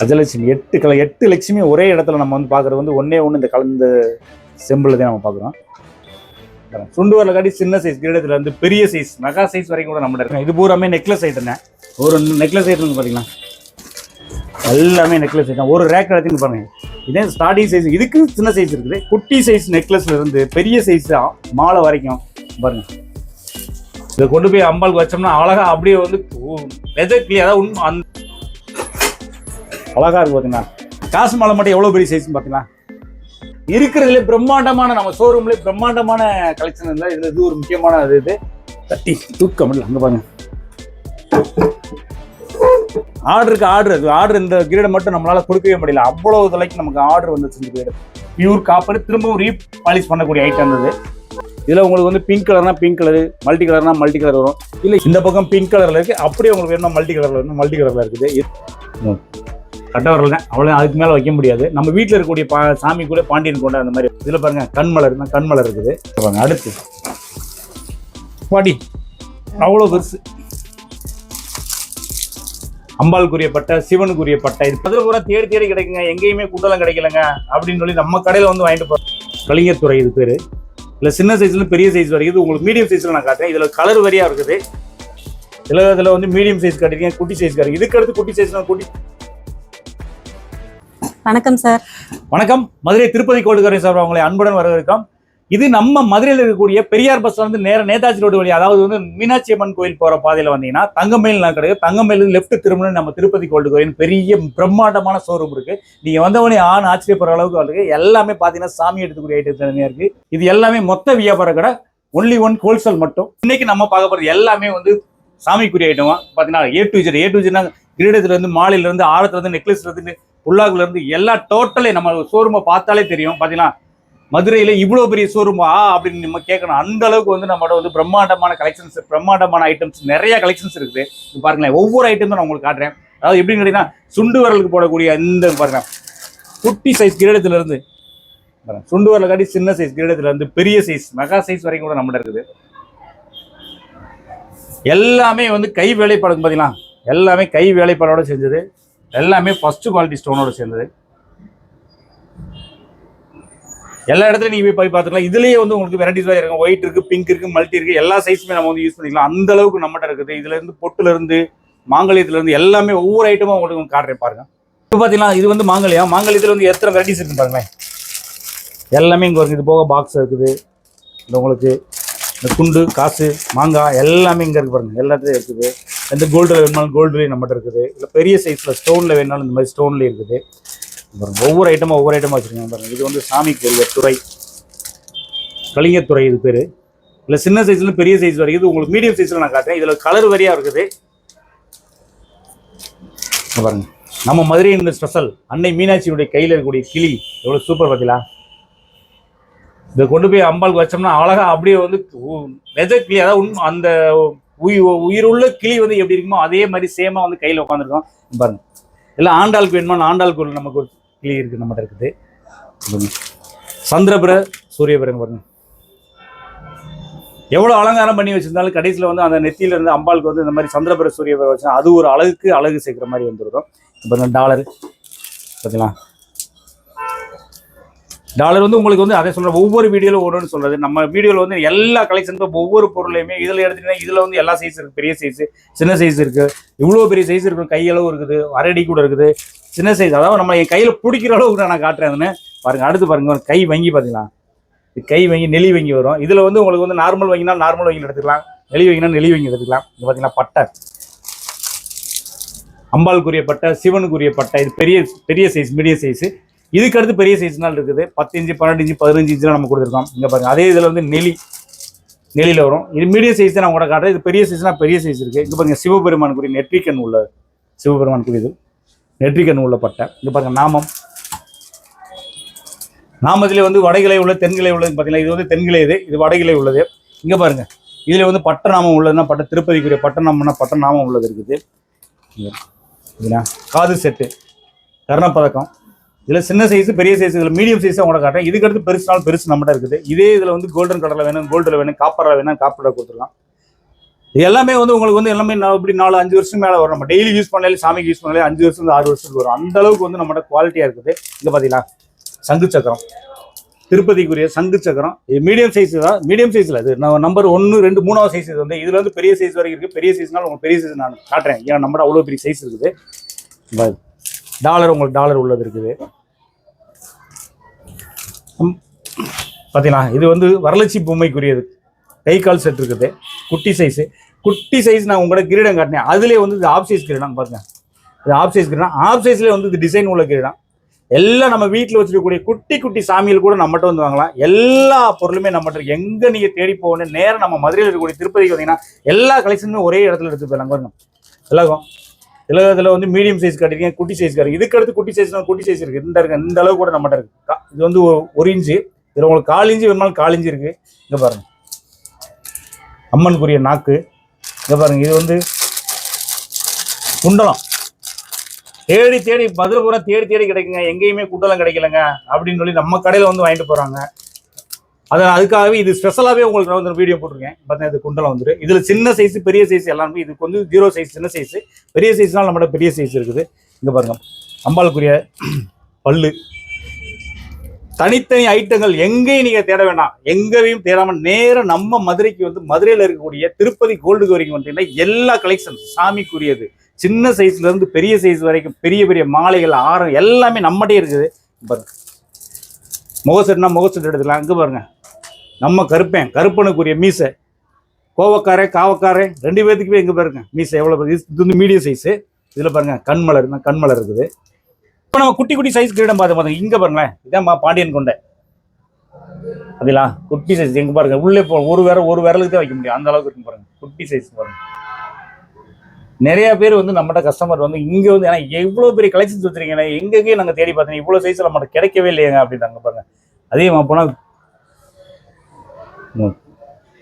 கஜலட்சுமி 8 லட்சுமி ஒரே இடத்துல நம்ம வந்து பார்க்குறது வந்து ஒன்னே ஒன்று இந்த கலந்த செம்பில் தான் நம்ம பார்க்குறோம். சுண்டு வரல காட்டி சின்ன சைஸ் கிரீடத்தில் இருந்து பெரிய சைஸ் மெகா சைஸ் வரைக்கும் கூட நம்மகிட்ட இருக்கு. இது பூராமே நெக்லஸ் ஐட்டம். ஒரு நெக்லஸ் ஐட்டம் பார்த்தீங்களா, எல்லாமே நெக்லஸ் ஐட்டம். ஒரு ரேக் எடுத்துன்னு பாருங்க. இதே ஸ்டார்டிங் சைஸ், இதுக்கு சின்ன சைஸ் இருக்குது. குட்டி சைஸ் நெக்லஸ்ல இருந்து பெரிய சைஸ் மாலை வரைக்கும் பாருங்க. இதை கொண்டு போய் அம்பாளுக்கு வச்சோம்னா அழகா அப்படியே வந்து அதாவது அந்த அழகா இருக்கு பார்த்தீங்களா. காசு மாலை மட்டும் எவ்வளோ பெரிய சைஸ் பார்த்தீங்களா. இருக்கிறதுல பிரம்மாண்டமான நம்ம ஷோரூம்ல பிரம்மாண்டமான கலெக்ஷன் இருந்தால் இதுல இது ஒரு முக்கியமான இது தட்டி தூக்கம் இல்லை. அங்கே பாருங்க, ஆர்டர் இந்த கிரீடை மட்டும் நம்மளால கொடுக்கவே முடியல. அவ்வளவு தலைக்கு நமக்கு ஆர்டர் வந்து செஞ்சு போயிடுது. பியூர் காப்பர் திரும்பவும் ரீபாலிஷ் பண்ணக்கூடிய ஐட்டம் இருந்தது. இதுல உங்களுக்கு வந்து பிங்க் கலர்னா பிங்க் கலர், மல்டி கலர்னா மல்டி கலர் வரும். இல்லை இந்த பக்கம் பிங்க் கலர்ல இருக்கு, அப்படியே உங்களுக்கு வேணும் மல்டி கலர்ல வேணும், மல்டி கலர்ல இருக்குது. கட்டவரல் தான், அவ்வளோ அதுக்கு மேலே வைக்க முடியாது. நம்ம வீட்டில் இருக்கக்கூடிய சாமி கூட பாண்டியன் கொண்ட அந்த மாதிரி. இதில் பாருங்க கண்மலர் இருக்குது பாருங்க. அடுத்து பாடி அவ்வளோ பெருசு அம்பாளுக்குரிய பட்டை, சிவனுக்குரிய பட்டை. இது பதில் பூரா தேடி கிடைக்குங்க, எங்கேயுமே கூட்டலாம் கிடைக்கலங்க அப்படின்னு சொல்லி நம்ம கடையில் வந்து வாங்கிட்டு போகிறோம். கலிங்கத்துறை இது பேர். இல்லை சின்ன சைஸ்ல பெரிய சைஸ் வரைக்கும் உங்களுக்கு மீடியம் சைஸ்ல நான் காட்டுறேன். இதில் கலர் வரியா இருக்குது. இதில் வந்து மீடியம் சைஸ் காட்டிருக்கேன், குட்டி சைஸ் காட்டுறேன். இதுக்கு அடுத்து குட்டி சைஸ்னா குட்டி. வணக்கம் சார். வணக்கம். மதுரை திருப்பதி கோட்டுக்கரை சார் உங்களை அன்புடன் வரவேற்கிறோம். இது நம்ம மதுரையில் இருக்கக்கூடிய பெரியார் பஸ்ல வந்து நேதாஜி ரோடு வழி, அதாவது வந்து மீனாட்சி அம்மன் கோயில் போற பாதையில வந்தீங்கன்னா தங்கமயில் கிடையாது. தங்கமயில் லெப்ட் திரும்ப நம்ம திருப்பதி கோட்டுக்கரையின் பெரிய பிரம்மாண்டமான ஷோரூம் இருக்கு. நீங்க வந்தவனே ஆச்சரியப்படுற அளவுக்கு இருக்கு. எல்லாமே பாத்தீங்கன்னா சாமி எடுத்துக்கூடிய ஐட்டம் தனியா இருக்கு. இது எல்லாமே மொத்த வியாபார கடை, ஒன்லி ஒன் ஹோல்சேல் மட்டும். இன்னைக்கு நம்ம பார்க்க போறது எல்லாமே வந்து சாமிக்குரிய ஐட்டமா பாத்தீங்கன்னா ஏ டு ஜெட் கிரீடத்துல இருந்து மாலையில இருந்து ஆரத்துல இருந்து நெக்லஸ்ல இருந்து புல்லாக்குல இருந்து எல்லா டோட்டலே நம்ம ஷோரூமை பார்த்தாலே தெரியும். பாத்தீங்கன்னா மதுரையில இவ்வளவு பெரிய ஷோரூமா அப்படின்னு நம்ம கேட்கணும். அந்த அளவுக்கு வந்து நம்மளோட வந்து பிரம்மாண்டமான கலெக்ஷன்ஸ், பிரம்மாண்டமான ஐட்டம்ஸ், நிறைய கலெக்ஷன்ஸ் இருக்குது. பாருங்களேன், ஒவ்வொரு ஐட்டம் தான் நான் உங்களுக்கு காட்டுறேன். அதாவது எப்படின்னு கேட்டீங்கன்னா, சுண்டு வரலுக்கு போடக்கூடிய இந்த பாருங்க குட்டி சைஸ் கிரீடத்துல இருந்து சுண்டு வரல காட்டி சின்ன சைஸ் கிரீடத்துல இருந்து பெரிய சைஸ் மெகா சைஸ் வரைக்கும் கூட நம்மகிட்ட இருக்குது. எல்லாமே வந்து கை வேலைப்பாடு பாத்தீங்களா, எல்லாமே கை வேலைப்பாடோட செஞ்சது. எல்லாமே ஃபர்ஸ்ட் குவாலிட்டி ஸ்டோனோட சேர்ந்தது. எல்லா இடத்துலையும் நீங்க போய் பார்த்துக்கலாம். இதுலயே வந்து உங்களுக்கு வெரைட்டிஸ் இருக்கு. ஒயிட் இருக்கு, பிங்க் இருக்கு, மல்டி இருக்கு. எல்லா சைஸுமே நம்ம வந்து யூஸ் பண்ணிக்கலாம். அந்த அளவுக்கு நம்மகிட்ட இருக்குது. இதுல இருந்து பொட்டுல இருந்து மாங்கல்யத்துல இருந்து எல்லாமே ஒவ்வொரு ஐட்டமும் உங்களுக்கு காட்டுறேன் பாருங்க. இப்போ பாத்தீங்கன்னா இது வந்து மாங்கல்யத்துல வந்து எத்தனை வெரைட்டிஸ் இருக்கு பாருங்களேன். எல்லாமே இங்க வருது. இது போக பாக்ஸ் இருக்குது. இந்த உங்களுக்கு இந்த குண்டு, காசு, மாங்காய் எல்லாமே இங்க இருக்கு பாருங்க. எல்லாத்துலயும் இருக்குது. எந்த கோல்டில் வேணுனாலும் கோல்டுலேயும் நம்மகிட்ட இருக்குது. இல்லை பெரிய சைஸில் ஸ்டோனில் வேணாலும் இந்த மாதிரி ஸ்டோன்லேயே இருக்குது. ஒவ்வொரு ஐட்டமாக வச்சுருக்காங்க பாருங்கள். இது வந்து சாமிக்குரிய துறை, கலிங்கத்துறை இது பேர். இல்லை சின்ன சைஸ்ல பெரிய சைஸ் வரைக்கும். இது உங்களுக்கு மீடியம் சைஸில் நான் காட்டுறேன். இதில் கலர் வரியாக இருக்குது பாருங்க. நம்ம மதுரையின் ஸ்பெஷல் அன்னை மீனாட்சியுடைய கையில் இருக்கக்கூடிய கிளி எவ்வளோ சூப்பர் பார்த்தீங்களா. இதை கொண்டு போய் அம்பாளுக்கு வச்சோம்னா அழகா அப்படியே வந்து கிளி, அதாவது அந்த உயிருள்ள கிளி வந்து எப்படி இருக்குமோ அதே மாதிரி சேமா வந்து கையில் உட்காந்துருக்கோம் பாருங்க. எல்லாம் ஆண்டாளுக்கு வேணுமா, ஆண்டாளுக்கு நமக்கு ஒரு கிளி இருக்கு நம்மகிட்ட இருக்குது. சந்திரபுர சூரியபுரம் பாருங்க. எவ்வளவு அலங்காரம் பண்ணி வச்சிருந்தாலும் கடைசியில் வந்து அந்த நெத்தியில இருந்து அம்பாளுக்கு வந்து இந்த மாதிரி சந்திரபுர சூரியபுரம் வச்சா அது ஒரு அழகு சேர்க்கிற மாதிரி வந்துருக்கும். பாருங்க டாலர் பார்த்தீங்களா. டாலர் வந்து உங்களுக்கு வந்து அதை சொல்ற ஒவ்வொரு வீடியோல ஒன்று சொல்றது. நம்ம வீடியோல வந்து எல்லா கலெக்ஷனுக்கும் ஒவ்வொரு பொருளையுமே இதுல எடுத்துட்டீங்கன்னா இதுல வந்து எல்லா சைஸ் இருக்கு. பெரிய சைஸ், சின்ன சைஸ் இருக்கு. இவ்வளவு பெரிய சைஸ் இருக்கு. கையளவு இருக்குது, அரடி கூட இருக்குது. சின்ன சைஸ், அதாவது நம்ம என் கையில பிடிக்கிற அளவுக்கு நான் காட்டுறேன் பாருங்க. அடுத்து பாருங்க, கை வங்கி பாத்தீங்களா. கை வங்கி, நெளி வங்கி வரும். இதுல வந்து உங்களுக்கு வந்து நார்மல் வங்கினா நார்மல் வங்கி எடுத்துக்கலாம், நெளி வங்கினா நெளி வங்கி எடுத்துக்கலாம். இது பாத்தீங்கன்னா பட்டை, அம்பாளுக்குரிய பட்டை, சிவனுக்குரிய பட்டை. இது பெரிய சைஸ், மீடியம் சைஸ். இதுக்கு அடுத்து பெரிய சைஸ்னால் இருக்குது. 10 இன்ச்சு, 12 இன்ச்சு, 15 இன்ச்சுலாம் நம்ம கொடுத்துருக்கோம். இங்கே பாருங்க. அதே இதில் வந்து நெளியில் வரும். இது மீடியம் சைஸ் தான் நான் கூட காட்டுறேன். இது பெரிய சைஸ்னா பெரிய சைஸ் இருக்குது. இங்கே பாருங்க, சிவபெருமானுக்குரிய நெற்றிக்கண் உள்ள சிவபெருமானுக்குரிய நெற்றிக்கண் உள்ள பட்டை. இங்கே பாருங்க நாமத்திலே வந்து வடகிளை உள்ள, தென்கிளை உள்ளது பார்த்தீங்கன்னா. இது வந்து தென்கிளை, இது வடகிளை உள்ளது. இங்கே பாருங்க, இதில் வந்து பட்ட நாமம் உள்ளதுன்னா பட்ட திருப்பதிக்குரிய பட்ட நாமம் உள்ளது இருக்குது. இதுனா காது செட்டு, கர்ணப்பதக்கம். இதில் சின்ன சைஸ், பெரிய சைஸ், இதில் மீடியம் சைஸாக கூட காட்டுறேன். இதுக்கு அடுத்து பெருசுனாலும் பெருசு நம்மகிட்ட இருக்குது. இதே இதில் வந்து கோல்டன் கலரில் வேணும், கோல்டில் வேணும், காப்பரில் வேணும், காப்பரில் கொடுத்துருக்கலாம். இது எல்லாமே வந்து உங்களுக்கு வந்து எல்லாமே இப்படி 4-5 வருஷம் மேலே வரும். நம்ம டெய்லி யூஸ் பண்ணாலே சாமிக்கு யூஸ் பண்ணாலே 5 வருஷம் 6 வருஷத்துக்கு வரும். அந்த அளவுக்கு வந்து நம்மகிட்ட குவாலிட்டியா இருக்குது. இங்க பாத்தீங்களா சங்கு சக்கரம், திருப்பதிக்குரிய சங்கு சக்கரம். இது மீடியம் சைஸ் தான், மீடியம் சைஸ்ல இது நம்பர் 1, 2, 3வது சைஸ். இது வந்து இதுல வந்து பெரிய சைஸ் வரைக்கும் இருக்கு. பெரிய சைஸ்னால உங்களுக்கு பெரிய சைஸ் நான் காட்டுறேன். ஏன்னா நம்மகிட்ட அவ்வளோ பெரிய சைஸ் இருக்குது. டாலர் உங்களுக்கு டாலர் உள்ளது இருக்குது. பார்த்தீங்களா இது வந்து வரலட்சி பொம்மைக்குரியது. கை கால் செட் இருக்குது. குட்டி சைஸு, குட்டி சைஸ். நான் உங்களோட கிரீடம் காட்டினேன். அதுலேயே வந்து இது ஆஃப் சைஸ் கிரீடம் பாருங்க. இது ஆஃப் சைஸ் கிரீடம். ஆஃப் சைஸ்லேயே வந்து இது டிசைன் உள்ள கிரீடம். எல்லாம் நம்ம வீட்டில் வச்சுருக்கக்கூடிய குட்டி குட்டி சாமிகள் கூட நம்மகிட்ட வந்து வாங்கலாம். எல்லா பொருளுமே நம்மகிட்ட இருக்கு. எங்கே நீங்கள் தேடி போகணும் நேரம் நம்ம மதுரையில் இருக்கக்கூடிய திருப்பதிக்கு வந்தீங்கன்னா எல்லா கலெக்ஷனுமே ஒரே இடத்துல எடுத்து போயிடலாம் பாருங்க. எல்லாருக்கும் இதில் வந்து மீடியம் சைஸ் காட்டிருக்கேன், குட்டி சைஸ் காட்டிருக்கேன். இதுக்கு அடுத்து குட்டி சைஸ் இருக்குது. இந்த அளவு கூட நம்மகிட்ட இருக்கு. இது வந்து 1 இன்ச்சு. இதில் உங்களுக்கு 4 இன்ச்சு வேணுமாலும் 4 இன்ச்சு இருக்குது. இங்கே பாருங்க அம்மனுக்குரிய நாக்கு. இங்கே பாருங்க இது வந்து குண்டலம். தேடி தேடி மதுரை பூரா தேடி தேடி கிடைக்குங்க. எங்கேயுமே குண்டலம் கிடைக்கலங்க அப்படின்னு சொல்லி நம்ம கடையில் வந்து வாங்கிட்டு போகிறாங்க. அதுக்காகவே இது ஸ்பெஷலாகவே உங்களுக்கு நான் வந்து வீடியோ போட்டிருக்கேன். பார்த்தீங்கன்னா இது குண்டலம் வந்துட்டு இதில் சின்ன சைஸ் பெரிய சைஸ் எல்லாமே. இதுக்கு வந்து 0 சைஸ் சின்ன சைஸ், பெரிய சைஸ்னால் நம்மளோட பெரிய சைஸ் இருக்குது. இங்கே பாருங்க அம்பாளுக்குரிய பல்லு. தனித்தனி ஐட்டங்கள் எங்கேயும் நீங்கள் தேட வேண்டாம். எங்கேயும் தேடாமல் நேரம் நம்ம மதுரைக்கு வந்து மதுரையில் இருக்கக்கூடிய திருப்பதி கோல்டு வரைக்கும் வந்துட்டீங்கன்னா எல்லா கலெக்ஷன் சாமிக்குரியது சின்ன சைஸ்ல இருந்து பெரிய சைஸ் வரைக்கும் பெரிய பெரிய மாலைகள் ஆரம் எல்லாமே நம்மகிட்டே இருக்குது. பாருங்க முகசெட்னா முகசெட் எடுத்துக்கலாம். அங்கே பாருங்க நம்ம கருப்பனுக்குரிய மீசை, கோவக்காரன் காவக்காரன் 2 பேர்த்துக்குமே எங்கே பாருங்க மீசை எவ்வளோ. இது வந்து மீடியம் சைஸு. இதில் பாருங்க கண்மலர் இருக்குது. இப்போ நம்ம குட்டி குட்டி சைஸ் கிரீடம் பாருங்க. இங்கே பாருங்களேன் இதான் பாண்டியன் கொண்டை. அதுலா குட்டி சைஸ். எங்கே பாருங்க உள்ளே ஒரு விரலுக்கு தான் வைக்க முடியும். அந்த அளவுக்கு இருக்கும் பாருங்க. குட்டி சைஸ் பாருங்க. நிறைய பேர் வந்து நம்மகிட்ட கஸ்டமர் வந்து இங்கே வந்து ஏன்னா எவ்வளோ பெரிய கலெக்ஷன்ஸ் வச்சுருக்கீங்க, எங்கேயும் நாங்கள் தேடி பார்த்தீங்க இவ்வளோ சைஸ் நம்மகிட்ட கிடைக்கவே இல்லையாங்க அப்படின்றாங்க பாருங்க. அதே போனால்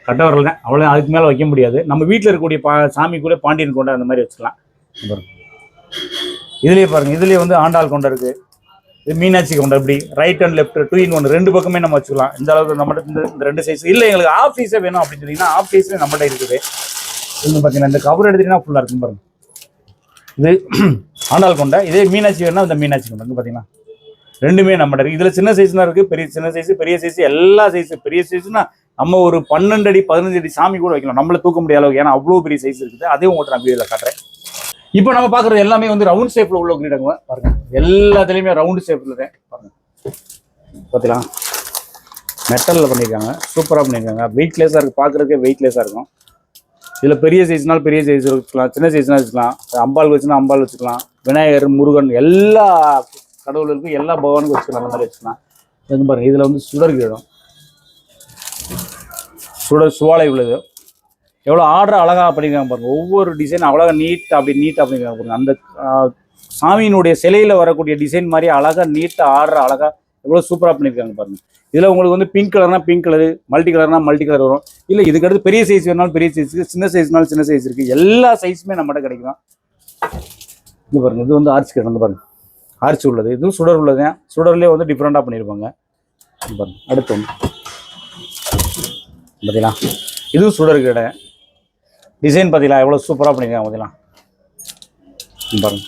கட்ட வரல தான் அவ்வளோ, அதுக்கு மேலே வைக்க முடியாது. நம்ம வீட்டில் இருக்கக்கூடிய சாமி கூட பாண்டியன் கொண்டை அந்த மாதிரி வச்சுக்கலாம். இதுலேயே பாருங்க இதுலேயே வந்து ஆண்டாள் கொண்டை இருக்குது. இது மீனாட்சி கொண்டை. இப்படி ரைட் அண்ட் லெஃப்ட் 2 in 1 2 பக்கமே நம்ம வச்சுக்கலாம். இந்த அளவுக்கு நம்மகிட்ட இந்த 2 சைஸ் இல்லை. எங்களுக்கு ஆஃப் சைஸே வேணும் அப்படின்னு சொன்னீங்கன்னா ஆஃப் சைஸ்லேயே நம்மகிட்ட இருக்குது. இன்னும் பார்த்தீங்கன்னா இந்த கவர் எடுத்துட்டீங்கன்னா ஃபுல்லாக இருக்கும் பாருங்க. இது ஆண்டாள் கொண்டை. இதே மீனாட்சி வேணும்னா இந்த மீனாட்சி கொண்டை. இங்கே பார்த்தீங்கன்னா 2மே நம்மகிட்ட இருக்குது. இதில் சின்ன சைஸ்லாம் இருக்குது, சின்ன சைஸ் பெரிய சைஸ் எல்லா சைஸு. பெரிய சைஸ்னா நம்ம ஒரு 12 அடி 15 அடி சாமி கூட வைக்கலாம். நம்மள தூக்க முடியாத அளவுக்கு. ஏன்னா அவ்வளோ பெரிய சைஸ் இருக்குது. அதையும் உங்கள்கிட்ட நான் வீடியோவில் காட்டுறேன். இப்போ நம்ம பார்க்குறது எல்லாமே வந்து ரவுண்ட் ஷேப்பில் உள்ள கிரீடங்க பாருங்க. எல்லாத்துலேயுமே ரவுண்டு ஷேப்பில் தான் பாருங்க. பார்த்தீங்களா மெட்டலில் பண்ணியிருக்காங்க. சூப்பராக பண்ணியிருக்காங்க. வெயிட்லெஸ்ஸாக இருக்குது. பார்க்குறதுக்கே வெயிட்லெஸ்ஸாக இருக்கும். இதில் பெரிய சைஸ்னால் பெரிய சைஸ் வச்சுக்கலாம், சின்ன சைஸ்னால் வச்சுக்கலாம். அம்பாள் வச்சுன்னா அம்பாள் வச்சுக்கலாம். விநாயகர், முருகன் எல்லா கடவுளுக்கும் எல்லா பகவானுக்கும் வச்சுக்கலாம். அந்த மாதிரி வச்சுக்கலாம். இது பாருங்க இதில் வந்து சுடர் கிரீடம், சுவாலை உள்ளது. எவ்வளோ ஆர்டர் அழகாக பண்ணியிருக்காங்க பாருங்க. ஒவ்வொரு டிசைன் அவ்வளோ நீட்டாக பண்ணியிருக்காங்க பாருங்க. அந்த சாமியினுடைய சிலையில் வரக்கூடிய டிசைன் மாதிரி அழகாக நீட்டாக ஆர்டர் அழகாக எவ்வளோ சூப்பராக பண்ணியிருக்காங்க பாருங்க. இதில் உங்களுக்கு வந்து பிங்க் கலர்னா பிங்க் கலரு, மல்டி கலர்னா மல்டி கலர் வரும். இல்லை இதுக்கடுத்து பெரிய சைஸ் வேணாலும் பெரிய சைஸ் இருக்குது, சின்ன சைஸ்னாலும் சின்ன சைஸ் இருக்குது. எல்லா சைஸுமே நம்மகிட்ட கிடைக்கும். இது பாருங்க இது வந்து ஆர்ச் கிரீடம் பாருங்க. ஆர்ச் உள்ளது. இதுவும் சுடர் உள்ளது. சுடர்லேயே வந்து டிஃப்ரெண்ட்டாக பண்ணியிருப்பாங்க பாருங்க. அடுத்து ஒன்று பார்த்தீங்களா இதுவும் சுடர் கிரீடம். டிசைன் பார்த்தீங்களா எவ்வளோ சூப்பராக பண்ணியிருக்காங்க பார்த்தீங்களா பாருங்க.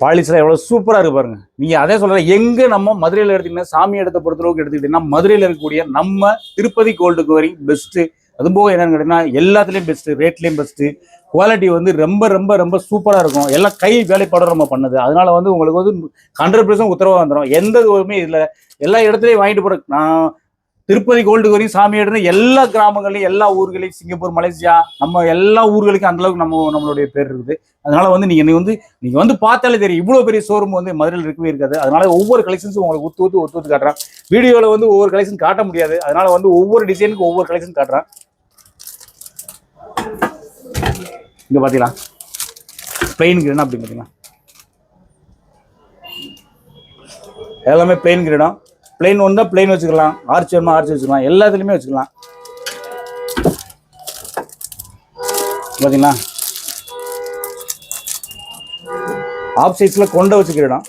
பாலிஸ்லாம் எவ்வளோ சூப்பராக இருக்குது பாருங்கள். நீங்கள் அதே சொல்கிற எங்கே நம்ம மதுரையில் எடுத்திங்கன்னா சாமி இடத்தை பொறுத்தளவுக்கு எடுத்துக்கிட்டிங்கன்னா மதுரையில் இருக்கக்கூடிய நம்ம திருப்பதி கோல்டுக்கு வரைக்கும் பெஸ்ட்டு. அதுபோக என்னென்னு கேட்டிங்கன்னா எல்லாத்துலேயும் பெஸ்ட்டு, ரேட்லேயும் பெஸ்ட்டு, குவாலிட்டி வந்து ரொம்ப ரொம்ப ரொம்ப சூப்பராக இருக்கும். எல்லாம் கை வேலைப்பாடும் நம்ம பண்ணுது. அதனால் வந்து உங்களுக்கு வந்து 100% உத்தரவாக வந்துடும். எந்த இதுவுமே இதில் எல்லா இடத்துலையும் வாங்கிட்டு போகிற நான் திருப்பதி கோல்டு வரையும் சாமி எடுத்து எல்லா கிராமங்களையும் எல்லா ஊர்களையும் சிங்கப்பூர், மலேசியா நம்ம எல்லா ஊர்களுக்கும் அந்தளவுக்கு நம்மளுடைய பேர் இருக்குது. அதனால வந்து நீங்கள் வந்து பார்த்தாலே தெரியும் இவ்வளோ பெரிய ஷோரூம் வந்து மதுரையில் இருக்கவே இருக்காது. அதனால ஒவ்வொரு கலெக்ஷன்ஸும் உங்களுக்கு ஒத்து காட்டுறேன். வீடியோவில் வந்து ஒவ்வொரு கலெக்ஷன் காட்ட முடியாது. அதனால வந்து ஒவ்வொரு டிசைனுக்கும் ஒவ்வொரு கலெக்ஷன் காட்டுறேன். இங்கே பார்த்தீங்களா பிளெயின் கிரீடம் அப்படி பார்த்தீங்களா எல்லாமே பிளெயின் கிரீடம். பிளெயின் ஒன்று தான் பிளெயின் வச்சுக்கலாம், ஆர்ச் வேணுமா ஆர்ச் வச்சுக்கலாம், எல்லாத்துலேயுமே வச்சுக்கலாம். பார்த்தீங்களா ஆஃப் சைஸில் கொண்டை வச்சுக்கிடலாம்.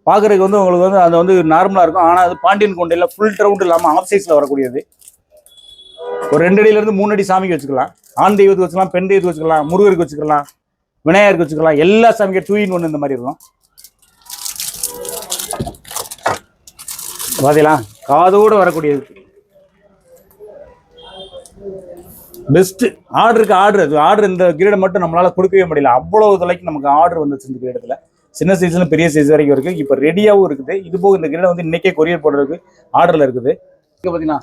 பார்க்குறதுக்கு வந்து உங்களுக்கு வந்து அது வந்து நார்மலாக இருக்கும். ஆனால் அது பாண்டியன் கொண்டையில் ஃபுல் ரவுண்ட் இல்லாமல் ஆஃப் சைஸில் வரக்கூடியது. ஒரு 2 அடியிலேருந்து 3 அடி சாமிக்கு வச்சுக்கலாம். ஆண் தெய்வத்துக்கு வச்சுக்கலாம், பெண் தெய்வத்துக்கு வச்சுக்கலாம், முருகருக்கு வச்சுக்கலாம், விநாயகருக்கு வச்சுக்கலாம். எல்லா சாமிக்கும் 2 in 1 இந்த மாதிரி இருக்கும். பார்த்தீங்களா, காதோடு வரக்கூடியது பெஸ்ட்டு. ஆர்டருக்கு ஆர்டர் இந்த கிரீடை மட்டும் நம்மளால் கொடுக்கவே முடியல. அவ்வளோ தொலைக்கு நமக்கு ஆர்டர் வந்துச்சு இந்த கிரீடத்தில். சின்ன சைஸ்ல பெரிய சைஸ் வரைக்கும் இருக்குது. இப்போ ரெடியாகவும் இருக்குது. இது போக இந்த கிரீடை வந்து இன்றைக்கே கொரியர் போடுறதுக்கு ஆர்டரில் இருக்குது. இங்கே பார்த்தீங்கன்னா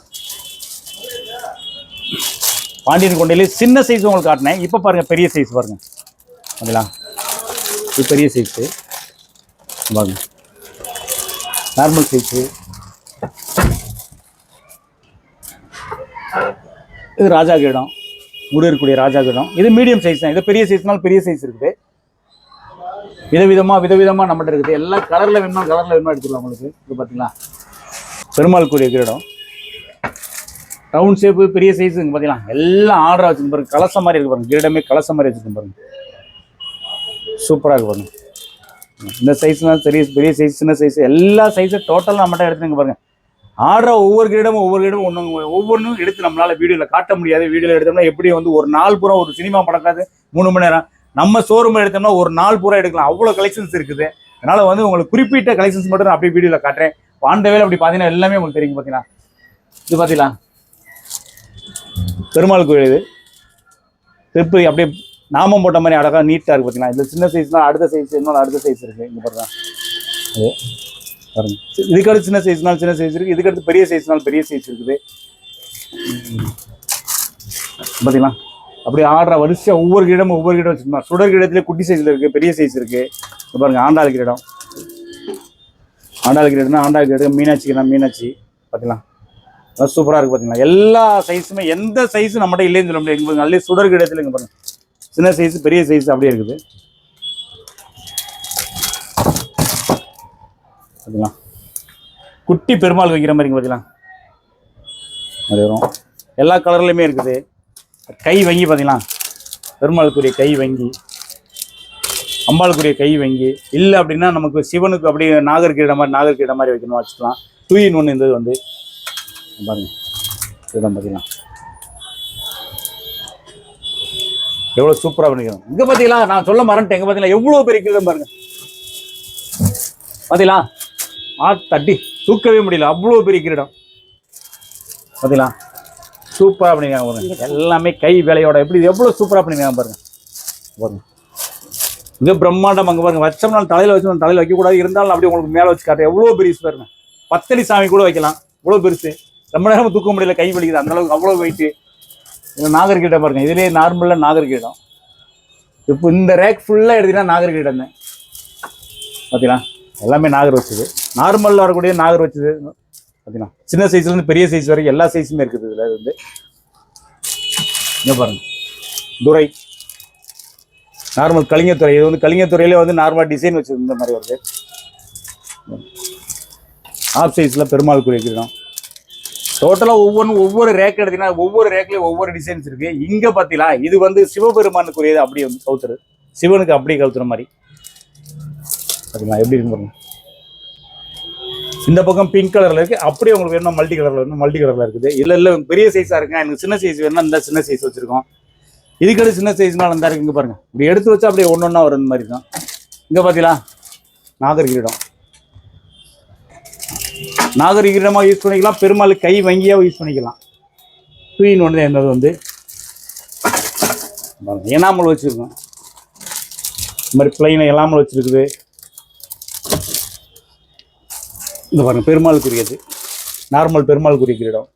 பாண்டியன் கொண்டையிலே சின்ன சைஸ் உங்களுக்கு காட்டினேன். இப்போ பாருங்கள் பெரிய சைஸ் பாருங்கள். பார்த்தீங்களா, இது பெரிய சைஸு பாருங்க, நார்மல் சைஸு. இது ராஜா கிரீடம், முருகருக்குரிய ராஜா கிரீடம். இது மீடியம் சைஸ் தான். இது பெரிய சைஸ்னாலும் பெரிய சைஸ் இருக்குது. விதவிதமாக நம்மகிட்ட இருக்குது. எல்லாம் கலரில் வேணுமா எடுத்துக்கலாம் உங்களுக்கு. இது பார்த்தீங்களா, பெருமாள் கூடிய கிரீடம், ரவுண்ட் ஷேப்பு, பெரிய சைஸு. இங்கே பார்த்தீங்களா எல்லாம் ஆர்டராக வச்சுருக்கு பாருங்க. கலச மாதிரி இருக்கு பாருங்க. கிரீடமே கலச மாதிரி வச்சுருக்கு பாருங்க. சூப்பராக இருக்கு பாருங்க. இந்த சைஸ்னால் பெரிய சைஸ், சின்ன சைஸ், எல்லா சைஸும் டோட்டலாக நம்மகிட்ட எடுத்துங்க பாருங்க. ஆடுற ஒவ்வொரு கிரீடமும் ஒவ்வொன்றும் எடுத்து நம்மளால வீடியோவில் காட்ட முடியாது. வீடியோவில் எடுத்தோம்னா எப்படி வந்து ஒரு நாள் பூரா ஒரு சினிமா படக்காது 3 மணி நேரம். நம்ம ஷோரூமில் எடுத்தோம்னா ஒரு நாள் பூரா எடுக்கலாம். அவ்வளோ கலெக்ஷன்ஸ் இருக்குது. அதனால் வந்து உங்களுக்கு குறிப்பிட்ட கலெக்ஷன்ஸ் மட்டும் நான் அப்படியே வீடியோவில் காட்டுறேன். ஆண்ட வேலை அப்படி பார்த்தீங்கன்னா எல்லாமே உங்களுக்கு தெரியும். பார்த்தீங்கன்னா இது பார்த்தீங்களா பெருமாள் கோயில். இது திருப்பதி அப்படியே நாமம் போட்ட மாதிரி அழகாக நீட்டாக இருக்குது. பார்த்தீங்கன்னா இந்த சின்ன சைஸ்னால் அடுத்த சைஸ் இன்னொரு அடுத்த சைஸ் இருக்குது. இங்கே பாருங்க, அது பாருங்க. இதுக்கடுத்து சின்ன சைஸ்னால் சின்ன சைஸ் இருக்குது. இதுக்கடுத்து பெரிய சைஸ்னால் பெரிய சைஸ் இருக்குது. பார்த்தீங்களா அப்படி ஆடுற வரிசையாக ஒவ்வொரு கிரீடமும் வச்சுருந்தோம். சுடர் கிரீடத்துலேயே குட்டி சைஸில் இருக்குது, பெரிய சைஸ் இருக்குது. இப்போ பாருங்கள் ஆண்டாள் கிரீடம். ஆண்டாள் கிரீடம் மீனாட்சி. பார்த்தீங்களா அது சூப்பராக இருக்குது. பார்த்தீங்களா எல்லா சைஸுமே, எந்த சைஸும் நம்மகிட்ட இல்லைன்னு சொல்ல முடியாது. எங்களுக்கு நல்ல சுடர் கிரீடத்தில் இங்கே பாருங்கள், சின்ன சைஸ் பெரிய சைஸ் அப்படியே இருக்குது. பார்த்தீங்களா குட்டி பெருமாள் வைக்கிற மாதிரி பார்த்தீங்களா அது வரும். எல்லா கலர்லையுமே இருக்குது. கை வங்கி பார்த்தீங்களா, பெருமாளுக்குரிய கை வங்கி, அம்பாளுக்குரிய கை வங்கி. இல்லை அப்படின்னா நமக்கு சிவனுக்கு அப்படியே நாகர்கீட மாதிரி வைக்கணும், வச்சுக்கலாம். 2 in 1 இந்த வந்து பாருங்க. இதுதான் பார்த்தீங்களா எவ்வளோ சூப்பராக பண்ணிக்கிறோம். இங்கே பார்த்தீங்களா நான் சொல்ல மறந்துட்டேன். எங்கே பார்த்தீங்களா எவ்வளோ பெரிய கிரீடம் பாருங்க. பார்த்தீங்களா தட்டி தூக்கவே முடியல, அவ்வளோ பெரிய கிரீடம். பார்த்தீங்களா சூப்பராக பண்ணிருக்காங்க பாருங்க. எல்லாமே கை வேலையோட எப்படி எவ்வளோ சூப்பராக பண்ணிருக்காங்க பாருங்க. பாருங்க இங்கே பிரம்மாண்டம். அங்கே பாருங்க வச்சோம்னாலும் தலையில் வச்சோம், தலையில் வைக்கக்கூடாது. இருந்தாலும் அப்படியே உங்களுக்கு மேலே வச்சு காட்டுறேன். எவ்வளோ பெருசு பாருங்க. 10 அடி சாமி கூட வைக்கலாம், இவ்வளோ பெருசு. ரொம்ப நேரம் தூக்க முடியல, கை வலிக்குது அந்தளவுக்கு, அவ்வளோ வெயிட்டு. இது நாகர்கீடம் பாருங்க. இதுலேயே நார்மலாக நாகர்கீடம். இப்போ இந்த ரேக் ஃபுல்லாக எடுத்தீங்கன்னா நாகர்கீடம் தான். பார்த்தீங்களா எல்லாமே நாகர் வச்சது. நார்மலில் வரக்கூடிய நாகர் வச்சது. பார்த்தீங்கன்னா சின்ன சைஸ்லேருந்து பெரிய சைஸ் வரைக்கும் எல்லா சைஸுமே இருக்குது. இதில் வந்து இங்கே பாருங்கள் துறை, நார்மல் கலிங்கத்துறை. இது வந்து கலிங்கத்துறையிலே வந்து நார்மல் டிசைன் வச்சது இந்த மாதிரி வருது. ஆஃப் சைஸில் பெருமாள் குறிக்கிறோம். டோட்டலாக ஒவ்வொரு ரேக் எடுத்தீங்கன்னா ஒவ்வொரு ரேக்லேயும் ஒவ்வொரு டிசைன்ஸ் இருக்குது. இங்கே பார்த்தீங்களா இது வந்து சிவபெருமானுக்குரியது. அப்படியே வந்து கவுத்துரு, சிவனுக்கு அப்படியே கவுத்துற மாதிரி. பார்த்தீங்களா எப்படி இருக்கு பாருங்க. இந்த பக்கம் பிங்க் கலரில் இருக்குது. அப்படியே உங்களுக்கு வேணும் மல்டி கலரில் இருக்குது. இல்லை பெரிய சைஸாக இருக்குங்க, எனக்கு சின்ன சைஸ் வேணும்னா இந்த சின்ன சைஸ் வச்சுருக்கோம். இதுக்கடுத்து சின்ன சைஸ்னால இருந்தா இருக்கு. இங்கே பாருங்கள் இப்படி எடுத்து வச்சா அப்படியே ஒன்றா வர மாதிரி இருக்கும். இங்கே பார்த்தீங்களா நாகரிகமாக யூஸ் பண்ணிக்கலாம். பெருமாள் கை வங்கியாக யூஸ் பண்ணிக்கலாம். 2 in 1 என்னது வந்து எனாமல் வச்சுருக்கோம். இந்த மாதிரி பிளைனை எனாமல் வச்சுருக்குது. இந்த பாருங்க பெருமாளுக்குரியது, நார்மல் பெருமாளுக்குரிய கிரீடம்.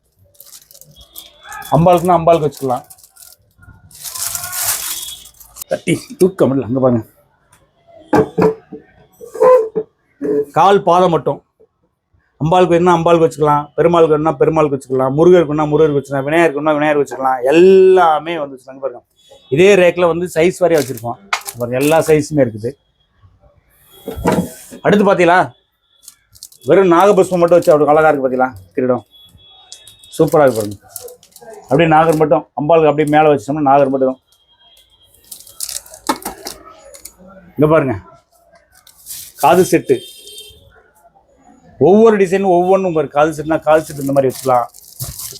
அம்பாளுக்குன்னா அம்பாளுக்கு வச்சுக்கலாம். தட்டி தூக்கம் இல்லை. அங்கே பாருங்க கால் பாதம் மட்டும். அம்பாளுக்கு வேணும்னா அம்பாளுக்கு வச்சுக்கலாம், பெருமாளுக்கு வேணும்னா பெருமாளுக்கு வச்சுக்கலாம், முருகருக்குன்னா முருகருக்கு வச்சுக்கலாம், விநாயகருக்குன்னா விநாயகர் வச்சுக்கலாம். எல்லாமே வந்து வச்சுருக்காங்க பாருங்க. இதே ரேக்கில் வந்து சைஸ் வரையும் வச்சுருக்கோம் பாருங்க. எல்லா சைஸுமே இருக்குது. அடுத்து பார்த்தீங்களா வெறும் நாகபுஷ்பம் மட்டும் வச்சு அப்படி அழகாக இருக்குது. பார்த்தீங்களா கிரீடம் சூப்பராக இருக்கு பாருங்க. அப்படியே நாகர் மட்டும் அம்பாளுக்கு அப்படியே மேலே வச்சிட்டோம்னா நாகர் மட்டும். இங்கே பாருங்க காது செட்டு. ஒவ்வொரு டிசைனும் ஒவ்வொன்றும் பாரு. காது செட்டுனா காது செட்டு இந்த மாதிரி வச்சுக்கலாம்.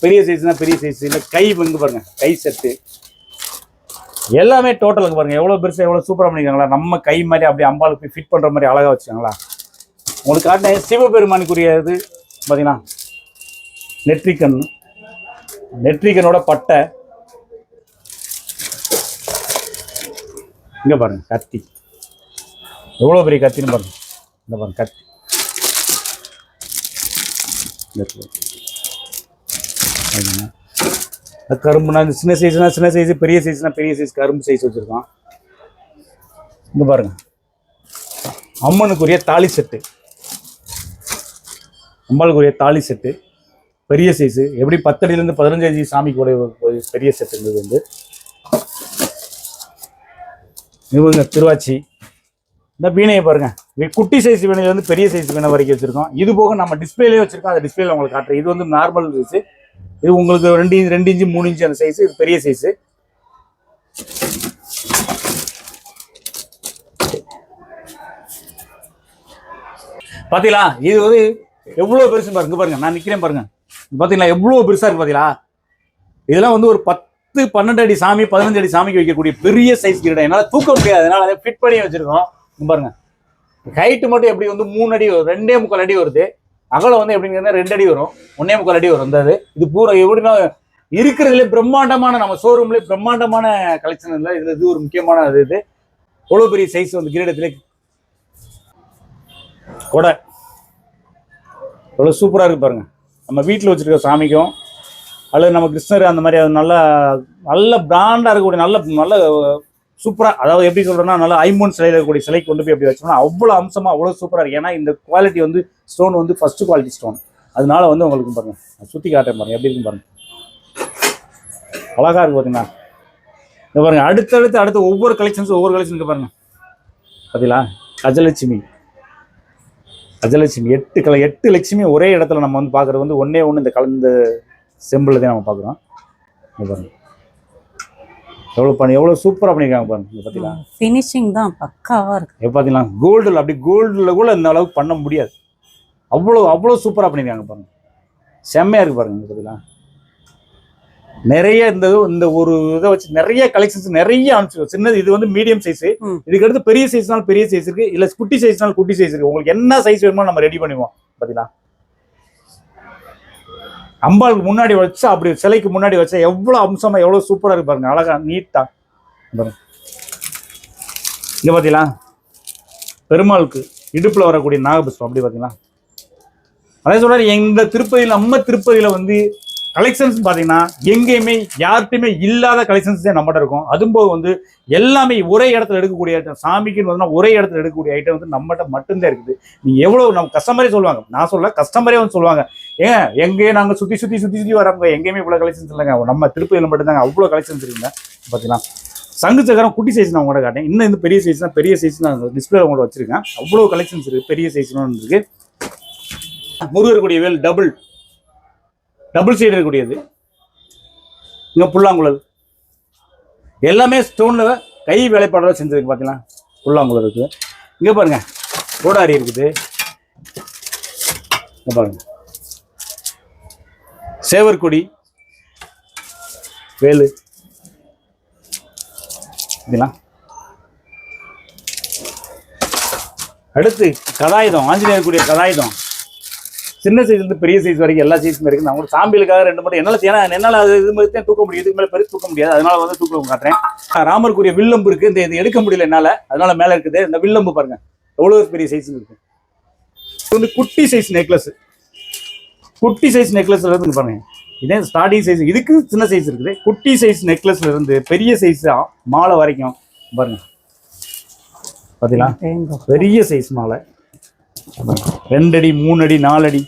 பெரிய சைஸ்னா பெரிய சைஸ், இல்லை கை வந்து பாருங்க கை செட்டு எல்லாமே டோட்டலுக்கு பாருங்க எவ்வளோ பெருசாக எவ்வளோ சூப்பராக பண்ணியிருக்காங்களா. நம்ம கை மாதிரி அப்படியே அம்பாளுக்கு போய் ஃபிட் பண்ணுற மாதிரி அழகாக வச்சுக்காங்களா. உங்களுக்கு காட்டின சிவபெருமானுக்குரிய இது பார்த்தீங்கன்னா நெற்றிக்கண், நெற்றிக்கனோட பட்டை இங்கே பாருங்க கத்தி எவ்வளோ பெரிய கத்தின்னு பாருங்க. இந்த பாருங்க கத்தி கரும்புனா இந்த சின்ன சைஸ்னா சின்ன சைஸ், பெரிய சைஸ்னா பெரிய சைஸ் கரும்பு சைஸ் வச்சுருக்கோம். இங்கே பாருங்க அம்மனுக்குரிய தாலி செட்டு, அம்பாளுக்குரிய தாலி செட்டு பெரிய சைஸு, எப்படி 10 அடியிலேருந்து 15 அடி சாமிக்கு கூட பெரிய செட்டு இருந்தது வந்து. இவங்க திருவாச்சி இந்த வீணையை பாருங்க, குட்டி சைஸ் வீணையில வந்து பெரிய சைஸ் வீணை வரைக்கும் வச்சிருக்கோம். இது போக நம்ம டிஸ்பிளேலேயே வச்சிருக்கோம், அந்த டிஸ்பிளேல உங்களுக்கு காட்டுறேன். இது வந்து நார்மல் சைஸ், இது உங்களுக்கு 2 இன்ச்சு 3 இன்ச்சு அந்த சைஸ், இது பெரிய சைஸ். பாத்தீங்களா இது வந்து எவ்வளவு பெருசு பாருங்க. பாருங்க நான் நிக்கிறேன் பாருங்க, பாத்தீங்களா எவ்வளவு பெருசா இருக்கு பாத்தீங்களா. இதெல்லாம் வந்து ஒரு 10-12 அடி சாமி 15 அடி சாமிக்கு வைக்கக்கூடிய பெரிய சைஸ் கிரீடம். என்னால தூக்க முடியாது, அதனால அதை ஃபிட் பண்ணி வச்சிருக்கோம். பாருங்க ஹைட்டு மட்டும் எப்படி வந்து 3 அடி 2.25 அடி வருது, அகலம் வந்து எப்படிங்கன்னா 2 அடி வரும், 1.25 அடி வரும். இது பூரா எப்படின்னா இருக்கிறதுல பிரம்மாண்டமான நம்ம ஷோரூம்ல பிரம்மாண்டமான கலெக்ஷன் இல்லை. இதுல இது ஒரு முக்கியமான இது எவ்வளவு பெரிய சைஸ் வந்து கிரீடத்துல கொடை எவ்வளவு சூப்பரா இருக்கு பாருங்க. நம்ம வீட்டில் வச்சிருக்க சாமிக்கும் அல்லது நம்ம கிருஷ்ணர் அந்த மாதிரி அது நல்ல பிராண்டா இருக்கக்கூடிய நல்ல சூப்பரா, அதாவது எப்படி சொல்றேன்னா நல்லா ஐம்பொன் சிலையில் இருக்கக்கூடிய சிலை கொண்டு போய் எப்படி வச்சோம்னா அவ்வளோ அம்சமா அவ்வளோ சூப்பரா இருக்கு. ஏன்னா இந்த குவாலிட்டி வந்து ஸ்டோன் வந்து ஃபர்ஸ்ட் குவாலிட்டி ஸ்டோன், அதனால வந்து உங்களுக்கு பாருங்க சுத்தி காட்டுறேன் பாருங்க எப்படி இருக்கு பாருங்க, அழகா இருக்கு பாத்தீங்கன்னா. இந்த பாருங்க அடுத்து ஒவ்வொரு கலெக்ஷன்ஸும் ஒவ்வொரு கலெக்ஷனுக்கு பாருங்க பார்த்தீங்களா. கஜலட்சுமி 8 லட்சுமி ஒரே இடத்துல நம்ம வந்து பார்க்குறது வந்து ஒன்னே ஒன்று இந்த கலந்த செம்பிள் தான் நம்ம பார்க்குறோம். பாருங்க எவ்வளோ சூப்பராக பண்ணியிருக்காங்க பாருங்க. பார்த்தீங்களா ஃபினிஷிங் தான் பக்காவாக இருக்கு. பார்த்தீங்களா கோல்டில் அப்படி கோல்டில் கூட இந்த அளவுக்கு பண்ண முடியாது, அவ்வளோ சூப்பராக பண்ணியிருக்காங்க பாருங்க, செம்மையாக இருக்கு பாருங்க. பார்த்தீங்களா நிறைய இந்த ஒரு இதை வச்சு நிறைய கலெக்ஷன்ஸ் நிறைய அனுப்பிச்சு. சின்னது இது வந்து மீடியம் சைஸ், இதுக்கு அடுத்து பெரிய சைஸ்னாலும் பெரிய சைஸ் இருக்கு, இல்ல குட்டி சைஸ்னாலும் குட்டி சைஸ் இருக்கு. உங்களுக்கு என்ன சைஸ் வேணுமோ நம்ம ரெடி பண்ணுவோம். பாத்தீங்களா அம்பாளுக்கு முன்னாடி வச்சா அப்படி சிலைக்கு முன்னாடி வச்சா எவ்வளவு அம்சமா எவ்வளவு சூப்பரா இருக்கு பாருங்க, அழகா நீட்டா பாருங்க. இங்க பாத்தீங்களா பெருமாளுக்கு இடுப்புல வரக்கூடிய நாகபுஷ்பம் அப்படி பாத்தீங்களா. அதே சொல்றாரு எங்க திருப்பதியில நம்ம திருப்பதியில வந்து கலெக்ஷன்ஸ் பார்த்தீங்கன்னா எங்கேயுமே யார்கிட்டையுமே இல்லாத கலெக்ஷன்ஸ் தான் நம்மகிட்ட இருக்கும். அதுபோது வந்து எல்லாமே ஒரே இடத்துல எடுக்கக்கூடிய ஐட்டம், சாமிக்குன்னு வந்து ஒரே இடத்துல எடுக்கக்கூடிய ஐட்டம் வந்து நம்மகிட்ட மட்டும்தான் இருக்குது. நீங்கள் எவ்வளோ நம்ம கஸ்டமரே சொல்லுவாங்க, நான் சொல்ல கஸ்டமரே வந்து சொல்லுவாங்க, ஏன் எங்கேயே நாங்கள் சுற்றி வரவங்க எங்கேயுமே இவ்வளோ கலெக்ஷன்ஸ் இல்லைங்க, நம்ம திருப்பதியில் மட்டும்தாங்க அவ்வளோ கலெக்ஷன்ஸ் இருக்குங்க. பார்த்தீங்கன்னா சங்கு சக்கரம் குட்டி சைஸ் நான் உங்கள்கிட்ட காட்டேன், இன்னும் இந்த பெரிய சைஸ்னா பெரிய சைஸ் நான் டிஸ்பிளே உங்கள்கிட்ட வச்சிருக்கேன். அவ்வளோ கலெக்ஷன்ஸ் இருக்குது, பெரிய சைஸ்னு இருக்கு. முருகக்கூடிய வேல் டபுள் சைடு இருக்கக்கூடியது. இங்க புல்லாங்குழல் எல்லாமே ஸ்டோன்ல கை வேலைப்பாடோட செஞ்சிருக்கு. பாத்தீங்களா புல்லாங்குழல் இருக்கு. இங்க பாருங்க கோடாரி இருக்குது. இங்க பாருங்க சேவற்கொடி வேலு. அடுத்து கதாயுதம், ஆஞ்சநேயர் கூடிய கதாயுதம் சின்ன சைஸ் இருந்து பெரிய சைஸ் வரைக்கும் எல்லா சைஸுமே இருக்கு. நான் உங்களுக்கு சாம்பிளுக்காக 2 மட்டும் என்னால் அது இது மாதிரி தான் தூக்க முடியும், இதுக்கு மேலே பெருசு தூக்க முடியாது, அதனால வந்து தூக்க காட்டுறேன். ராமருக்குரிய வில்லம்பு இருக்கு, இந்த இது எடுக்க முடியல என்னால, அதனால மேலே இருக்குது. இந்த வில்லம்பு பாருங்க எவ்வளவு பெரிய சைஸ் இருக்கு. இது வந்து குட்டி சைஸ் நெக்லஸ், குட்டி சைஸ் நெக்லஸ்ல இருந்து பாருங்க இதே ஸ்டார்டிங் சைஸ், இதுக்கு சின்ன சைஸ் இருக்குது. குட்டி சைஸ் நெக்லஸ்ல இருந்து பெரிய சைஸ் மாலை வரைக்கும் பாருங்க. பாத்தீங்களா பெரிய சைஸ் மாலை 2 அடி 3 அடி 4 அடி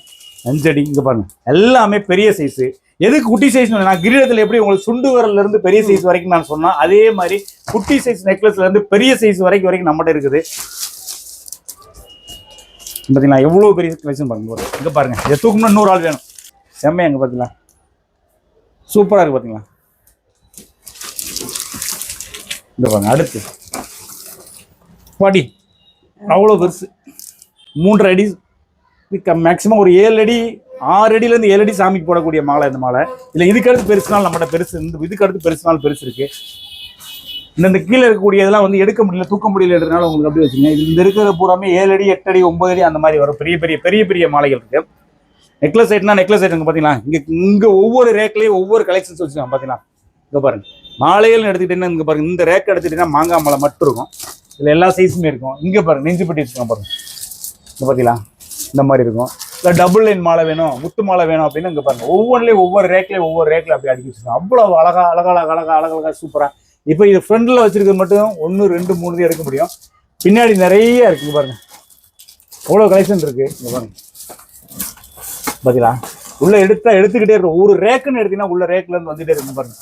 5 அடி. இங்க பாருங்க எல்லாமே பெரிய சைஸ். எதுக்கு குட்டி சைஸ், நான் கிரீடத்துல எப்படி உங்களுக்கு சுண்டு வரல இருந்து பெரிய சைஸ் வரைக்கும் நான் சொன்னா, அதே மாதிரி குட்டி சைஸ் நெக்லஸ்ல இருந்து பெரிய சைஸ் வரைக்கும் நம்மகிட்ட இருக்குது. பாத்தீங்களா எவ்வளவு பெரிய கலெக்ஷன் பாருங்க. இங்க பாருங்க இதை தூக்கணும்னா 100 ஆள் வேணும். செம்மையா இங்க பாத்தீங்களா சூப்பரா இருக்கு. பாத்தீங்களா இந்த பாருங்க அடுத்து பாடி அவ்வளோ பெருசு 3.5 அடி, மேக்ஸிமம் ஒரு 7 அடி 6 அடியிலேருந்து 7 அடி சாமிக்கு போடக்கூடிய மாலை இந்த மாலை. இல்லை இதுக்கு அடுத்து பெருசுனாலும் நம்மகிட்ட பெருசு, இந்த இதுக்கு அடுத்து பெருசுனாலும் பெருசு இருக்கு. இந்த கீழே இருக்கக்கூடிய இதெல்லாம் வந்து எடுக்க முடியல, தூக்க முடியலன்றதுனால உங்களுக்கு அப்படி வச்சுங்க. இந்த இருக்கிற பூராமே 7 அடி 8 அடி 9 அடி அந்த மாதிரி வரும். பெரிய பெரிய பெரிய பெரிய மாலைகள் இருக்கு. நெக்லஸ் ஐட்னா நெக்லஸ் ஐட்டம் பார்த்தீங்களா, இங்கே ஒவ்வொரு ரேக்லேயும் ஒவ்வொரு கலெக்ஷன்ஸ் வச்சுருக்காங்க. பார்த்தீங்களா இங்கே பாருங்க, மாலைகள்னு எடுத்துக்கிட்டீங்கன்னா இங்கே பாருங்க, இந்த ரேக் எடுத்துக்கிட்டீங்கன்னா மாங்காய் மாலை மட்டும் இருக்கும். இதில் எல்லா சைஸுமே இருக்கும். இங்கே பாருங்க நெஞ்சுப்பட்டி வச்சுக்கோங்க பாருங்க, இங்கே பார்த்தீங்களா இந்த மாதிரி இருக்கும். இல்லை டபுள் லைன் மாலை வேணும், முத்து மாலை வேணும் அப்படின்னு இங்கே பாருங்க, ஒவ்வொன்றுலேயும் ஒவ்வொரு ரேக்லேயும் அப்படி அடுக்கி வச்சுருக்கோம். அவ்வளோ அழகா சூப்பராக. இப்போ இது ஃப்ரண்டில் வச்சிருக்கிறது மட்டும் 1 2 3 தான் எடுக்க முடியும். பின்னாடி நிறைய இருக்குங்க பாருங்க, அவ்வளோ கலெக்ஷன் இருக்கு. இங்கே பாருங்க பார்த்தீங்களா, உள்ள எடுத்துக்கிட்டே இருக்கும். ஒரு ரேக்குன்னு எடுத்தீங்கன்னா உள்ள ரேக்லேருந்து வந்துட்டே இருக்கு பாருங்க.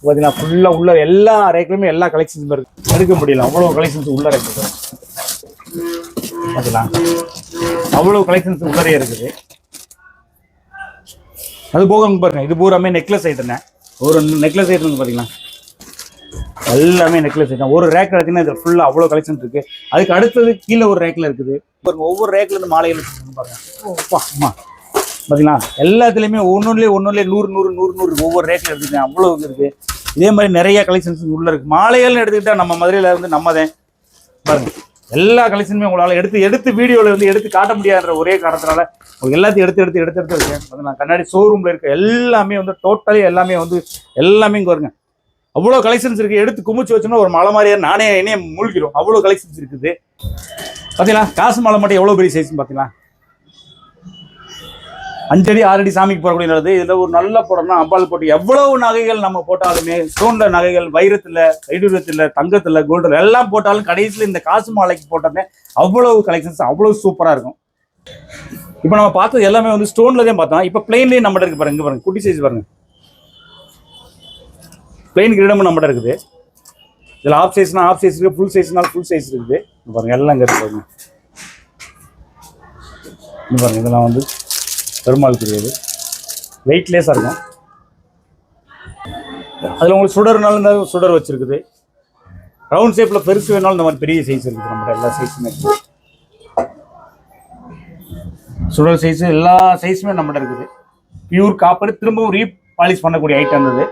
பார்த்தீங்கன்னா ஃபுல்லாக உள்ள எல்லா ரேக்லையுமே எல்லா கலெக்ஷன்ஸுமே இருக்கு. எடுக்க முடியல, அவ்வளோ கலெக்ஷன்ஸ் உள்ள இருக்குது. பார்த்தீங்களா அவ்வளோ கலெக்ஷன்ஸ் உள்ளே இருக்குது. அது போக பாருங்க, இது பூராமே நெக்லஸ் ஐட்டங்க. ஒரு நெக்லஸ் ஐட்டம் பார்த்தீங்களா, எல்லாமே நெக்லஸ் ஐட்டம். ஒரு ரேக் எடுத்தீங்கன்னா இது ஃபுல்லாக அவ்வளோ கலெக்ஷன்ஸ் இருக்குது. அதுக்கு அடுத்தது கீழே ஒரு ரேக்கில் இருக்குது பாருங்க. ஒவ்வொரு ரேக்லேருந்து மாலைகள் பாருங்க. ஆமா பார்த்தீங்களா, எல்லாத்துலேயுமே ஒன்றுலேயே 100 ஒவ்வொரு ரேக்கில் எடுத்துக்கிட்டேன். அவ்வளோ இருக்குது. இதே மாதிரி நிறைய கலெக்ஷன்ஸ் உள்ளே இருக்குது. மாலைகள்னு எடுத்துக்கிட்டால் நம்ம மதுரையில் இருந்து நம்ம தான் பாருங்க, எல்லா கலெக்ஷனுமே உங்களால் எடுத்து வீடியோவில் வந்து எடுத்து காட்ட முடியாதுன்ற ஒரே காரணத்தினால உங்களுக்கு எல்லாத்தையும் எடுத்து இருக்கேன். பார்த்தீங்கன்னா கண்ணாடி ஷோரூமில் இருக்க எல்லாமே வந்து டோட்டலி எல்லாமே இங்கே வருங்க. அவ்வளோ கலெக்ஷன்ஸ் இருக்குது. எடுத்து குமிச்சு வச்சோம்னா ஒரு மலை மாதிரியே நானே என்னையே மூழ்கிடும். அவ்வளோ கலெக்ஷன்ஸ் இருக்குது. பார்த்தீங்களா காசு மாலை மட்டும் எவ்வளோ பெரிய சைஸ்ன்னு பார்த்தீங்களா, 5 அடி 6 அடி சாமிக்கு போடக்கூடியது. இதில் ஒரு நல்ல போடணும்னா அம்பாள் போட்டு எவ்வளவு நகைகள் நம்ம போட்டாலுமே, ஸ்டோன்ல நகைகள், வைரத்தில், வைடூரியத்தில், தங்கத்தில், கோல்டில் எல்லாம் போட்டாலும் கடைசியில் இந்த காசு மாலைக்கு போட்டோன்னே அவ்வளவு கலெக்ஷன்ஸ் அவ்வளோ சூப்பராக இருக்கும். இப்போ நம்ம பார்த்தது எல்லாமே வந்து ஸ்டோன்ல தான் பார்த்தோம். இப்போ பிளெயின்லேயே நம்மகிட்ட இருக்கு பாருங்க. பாருங்க குட்டி சைஸ் பாருங்க, பிளெயின் கிரீடமும் நம்மகிட்ட இருக்குது. இதில் ஆஃப் சைஸ்னா ஆஃப் சைஸ் இருக்குது, ஃபுல் சைஸ்னாலும் ஃபுல் சைஸ் இருக்குது. பாருங்க எல்லாம் இங்கே இருக்கு பாருங்க. பாருங்க இதெல்லாம் வந்து பெருமாள் தெரியாது, வெயிட்லெஸ்ஸாக இருக்கும். அதில் உங்களுக்கு சுடர்னாலும் இந்த சுடர் வச்சுருக்குது. ரவுண்ட் ஷேப்பில் பெருசு வேணாலும் இந்த மாதிரி பெரிய சைஸ் இருக்குது. நம்மகிட்ட எல்லா சைஸுமே இருக்குது. சுடர் சைஸு எல்லா சைஸுமே நம்மகிட்ட இருக்குது. பியூர் காப்பர், திரும்பவும் ரீபாலிஷ் பண்ணக்கூடிய ஐட்டம் இருந்தது.